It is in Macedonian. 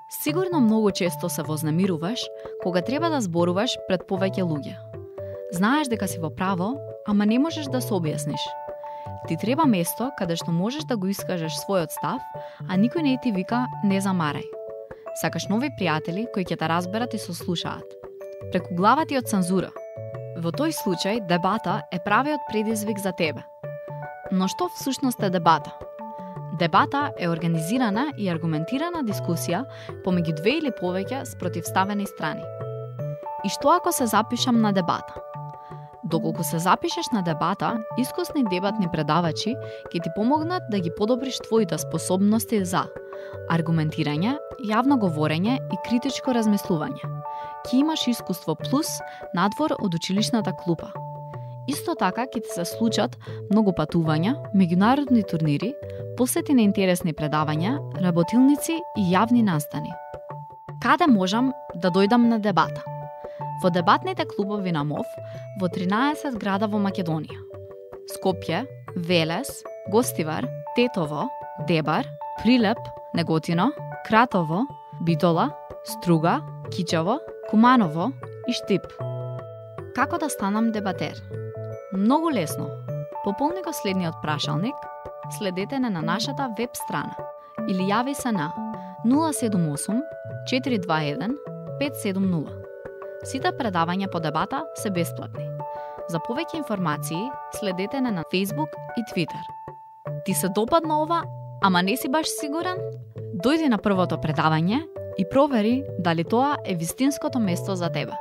Сигурно многу често се вознемируваш кога треба да зборуваш пред повеќе луѓе. Знаеш дека си во право, ама не можеш да се објасниш. Ти треба место каде што можеш да го искажеш својот став, а никој не ти вика не замарај. Сакаш нови пријатели кои ќе те разберат и сослушаат. Преку глава ти од цензура. Во тој случај дебата е правиот предизвик за тебе. Но што всушност е дебата? Дебата е организирана и аргументирана дискусија помеѓу две или повеќе спротивставени страни. И што ако се запишам на дебата? Доколку се запишеш на дебата, искусни дебатни предавачи ќе ти помогнат да ги подобриш твоите способности за аргументирање, јавно говорење и критичко размислување. Ќе имаш искуство плюс надвор од училишната клупа. Исто така ќе ти се случат многу патувања, меѓународни турнири, посети на интересни предавања, работилници и јавни настани. Каде можам да дојдам на дебата? Во дебатните клубови на МОВ во 13 града во Македонија. Скопје, Велес, Гостивар, Тетово, Дебар, Прилеп, Неготино, Кратово, Битола, Струга, Кичево, Куманово и Штип. Како да станам дебатер? Многу лесно. Пополни го следниот прашалник, следете на нашата веб страна или јави се на 078 421 570. Сите предавања по дебата се бесплатни. За повеќе информации следете на Facebook и Twitter. Ти се допадна ова, ама не си баш сигурен? Дојди на првото предавање и провери дали тоа е вистинското место за тебе.